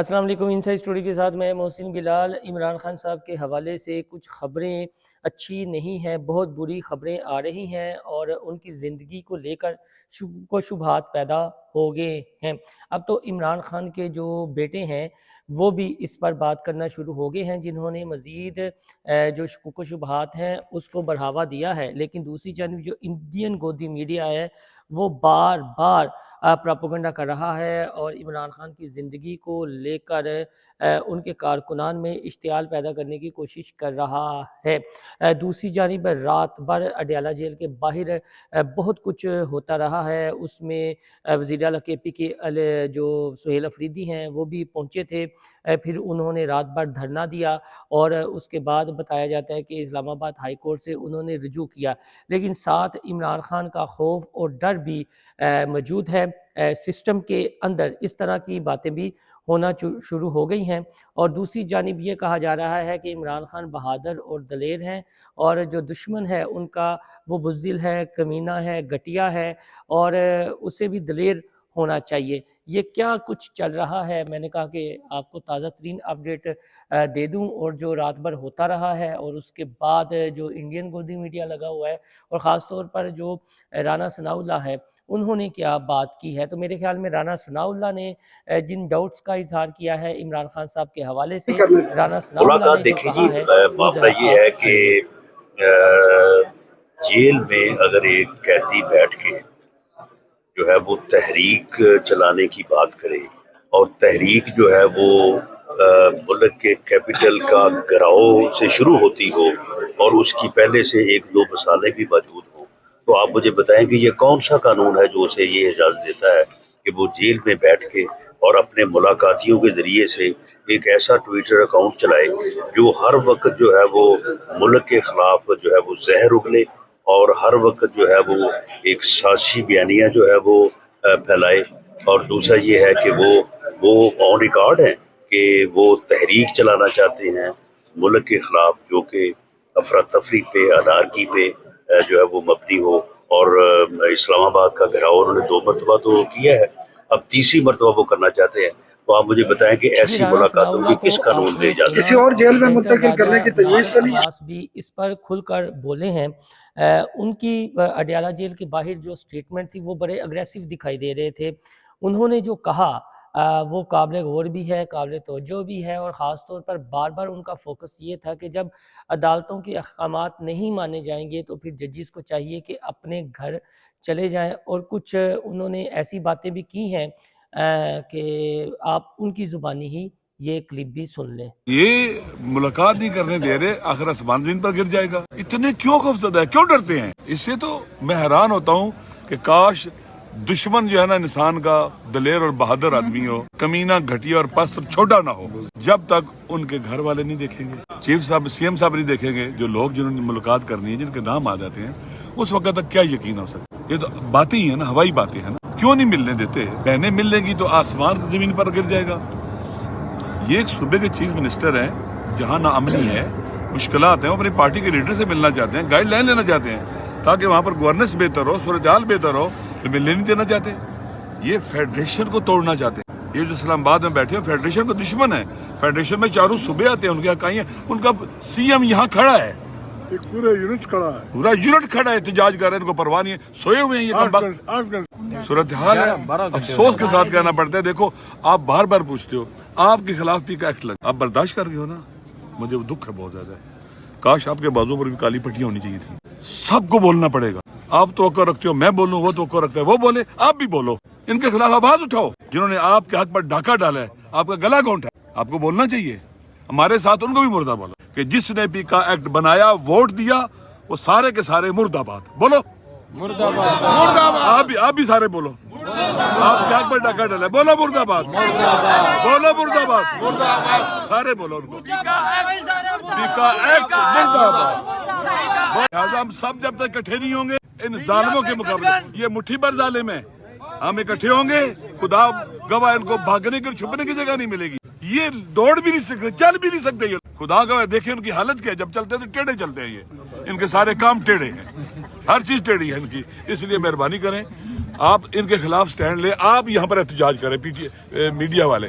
السلام علیکم۔ Inside story کے ساتھ میں محسن بلال۔ عمران خان صاحب کے حوالے سے کچھ خبریں اچھی نہیں ہیں، بہت بری خبریں آ رہی ہیں اور ان کی زندگی کو لے کر شک و شبہات پیدا ہو گئے ہیں۔ اب تو عمران خان کے جو بیٹے ہیں وہ بھی اس پر بات کرنا شروع ہو گئے ہیں، جنہوں نے مزید جو شکوک و شبہات ہیں اس کو بڑھاوا دیا ہے۔ لیکن دوسری جانب جو انڈین گودی میڈیا ہے وہ بار بار پراپوگنڈا کر رہا ہے اور عمران خان کی زندگی کو لے کر ان کے کارکنان میں اشتعال پیدا کرنے کی کوشش کر رہا ہے۔ دوسری جانب رات بھر اڈیالہ جیل کے باہر بہت کچھ ہوتا رہا ہے، اس میں وزیر اعلیٰ کے پی کے جو سہیل افریدی ہیں وہ بھی پہنچے تھے، پھر انہوں نے رات بھر دھرنا دیا اور اس کے بعد بتایا جاتا ہے کہ اسلام آباد ہائی کورٹ سے انہوں نے رجوع کیا، لیکن ساتھ عمران خان کا خوف اور ڈر بھی موجود ہے سسٹم کے اندر۔ اس طرح کی باتیں بھی ہونا شروع ہو گئی ہیں اور دوسری جانب یہ کہا جا رہا ہے کہ عمران خان بہادر اور دلیر ہیں اور جو دشمن ہے ان کا وہ بزدل ہے، کمینہ ہے، گھٹیا ہے اور اسے بھی دلیر ہونا چاہیے۔ یہ کیا کچھ چل رہا ہے، میں نے کہا کہ آپ کو تازہ ترین اپڈیٹ دے دوں، اور جو رات بھر ہوتا رہا ہے اور اس کے بعد جو انڈین گودی میڈیا لگا ہوا ہے اور خاص طور پر جو رانا ثناء اللہ ہے انہوں نے کیا بات کی ہے۔ تو میرے خیال میں رانا ثناء اللہ نے جن ڈاؤٹس کا اظہار کیا ہے عمران خان صاحب کے حوالے سے، رانا ثناء اللہ نے جو کہا ہے وہ ذرا یہ ہے کہ جیل میں اگر ایک قیدی بیٹھ کے جو ہے وہ تحریک چلانے کی بات کرے اور تحریک جو ہے وہ ملک کے کیپٹل کا گراؤ سے شروع ہوتی ہو اور اس کی پہلے سے ایک دو مثالیں بھی موجود ہوں، تو آپ مجھے بتائیں کہ یہ کون سا قانون ہے جو اسے یہ اجازت دیتا ہے کہ وہ جیل میں بیٹھ کے اور اپنے ملاقاتیوں کے ذریعے سے ایک ایسا ٹویٹر اکاؤنٹ چلائے جو ہر وقت جو ہے وہ ملک کے خلاف جو ہے وہ زہر اگلے اور ہر وقت جو ہے وہ ایک سازشی بیانیہ جو ہے وہ پھیلائے۔ اور دوسرا یہ ہے کہ وہ آن ریکارڈ ہیں کہ وہ تحریک چلانا چاہتے ہیں ملک کے خلاف جو کہ افراتفری پہ، انارکی پہ جو ہے وہ مبنی ہو، اور اسلام آباد کا گھراؤ انہوں نے 2 مرتبہ تو کیا ہے، اب تیسری مرتبہ وہ کرنا چاہتے ہیں۔ تو آپ مجھے بتائیں کہ ایسی رانا ثناء ملاقاتوں اللہ کی کس کو قانون آپ نے نے اجازت؟ کسی اور جیل میں سینٹر منتقل کرنے کی راجہ تجویز تو نہیں؟ عباس بھی اس پر کھل کر بولے ہیں۔ ان کی اڈیالہ جیل کے باہر جو سٹیٹمنٹ تھی وہ بڑے اگریسو دکھائی دے رہے تھے۔ انہوں نے جو کہا وہ قابل غور بھی ہے، قابل توجہ بھی ہے، اور خاص طور پر بار بار ان کا فوکس یہ تھا کہ جب عدالتوں کے احکامات نہیں مانے جائیں گے تو پھر ججز کو چاہیے کہ اپنے گھر چلے جائیں، اور کچھ انہوں نے ایسی باتیں بھی کی ہیں کہ آپ ان کی زبانی ہی یہ کلپ بھی سن لیں۔ یہ ملاقات نہیں کرنے دے رہے، آخر آسمان زمین پر گر جائے گا۔ اتنے کیوں خوفزدہ ہے، کیوں ڈرتے ہیں؟ اس سے تو میں حیران ہوتا ہوں کہ کاش دشمن جو ہے نا انسان کا دلیر اور بہادر آدمی ہو، کمینہ، گھٹیا اور پست چھوٹا نہ ہو، جب تک ان کے گھر والے نہیں دیکھیں گے، چیف صاحب، سی ایم صاحب نہیں دیکھیں گے، جو لوگ جنہوں نے ملاقات کرنی ہے، جن کے نام آ جاتے ہیں، اس وقت تک کیا یقین ہو سکتا؟ یہ تو باتیں ہی ہیں نا، ہوائی باتیں ہیں نا۔ کیوں نہیں ملنے دیتے؟ بہنیں مل لیں گی تو آسمان زمین پر گر جائے گا۔ یہ ایک صوبے کے چیف منسٹر ہیں، جہاں نا امنی ہے، مشکلات ہیں، وہ اپنی پارٹی کے لیڈر سے ملنا چاہتے ہیں، گائیڈ لائن لینا چاہتے ہیں تاکہ وہاں پر گورننس بہتر ہو، صورتحال بہتر ہو، تو ملنے نہیں دینا چاہتے۔ یہ فیڈریشن کو توڑنا چاہتے ہیں۔ یہ جو اسلام آباد میں بیٹھے ہیں فیڈریشن کا دشمن ہے۔ فیڈریشن میں 4 صوبے آتے ہیں، ان کے اکائی ہیں، ان کا سی ایم یہاں کھڑا ہے، ایک پورا یونٹ کھڑا ہے، پورا یونٹ کھڑا ہے، احتجاج کر رہے ہیں، ان کو پرواہ نہیں ہے، سوئے ہوئے ہیں یہ کم۔ صورتحال ہے، افسوس کے ساتھ کہنا پڑتا ہے۔ دیکھو آپ بار بار پوچھتے ہو، آپ کے خلاف بھی کا ایکٹ لگا، آپ برداشت کر رہے ہو نا، مجھے دکھ ہے بہت زیادہ۔ کاش آپ کے بازوں پر بھی کالی پٹیاں ہونی چاہیے تھی۔ سب کو بولنا پڑے گا۔ آپ توقع رکھتے ہو میں بولوں، وہ توقع رکھتا ہے وہ بولے، آپ بھی بولو، ان کے خلاف آواز اٹھاؤ۔ جنہوں نے آپ کے حق پر ڈاکہ ڈالا ہے، آپ کا گلا گھونٹا ہے، آپ کو بولنا چاہیے۔ ہمارے ساتھ ان کو بھی مردہ بولو کہ جس نے بھی کا ایکٹ بنایا، ووٹ دیا، وہ سارے کے سارے مرد آباد بولو، مرد آباد۔ آپ بھی سارے بولو، آپ کے حق پر ڈاکہ ڈالا ہے، بولو مرد آباد، بولو مرد آباد، سارے بولو ان کو، کا ایکٹ مرد آباد۔ لہٰذا ہم سب جب تک اکٹھے نہیں ہوں گے ان ظالموں کے مقابلے، یہ مٹھی بھر ظالم ہے، ہم اکٹھے ہوں گے، خدا گواہ ان کو بھاگنے کی چھپنے کی جگہ نہیں ملے گی۔ یہ دوڑ بھی نہیں سکتے، چل بھی نہیں سکتے، یہ خدا گواہ دیکھیں ان کی حالت کیا ہے، جب چلتے ہیں تو ٹیڑھے چلتے ہیں، یہ ان کے سارے کام ٹیڑھے ہیں، ہر چیز ٹیڑھی ہے ان کی۔ اس لیے مہربانی کریں، آپ ان کے خلاف سٹینڈ لیں، آپ یہاں پر احتجاج کریں، میڈیا والے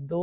2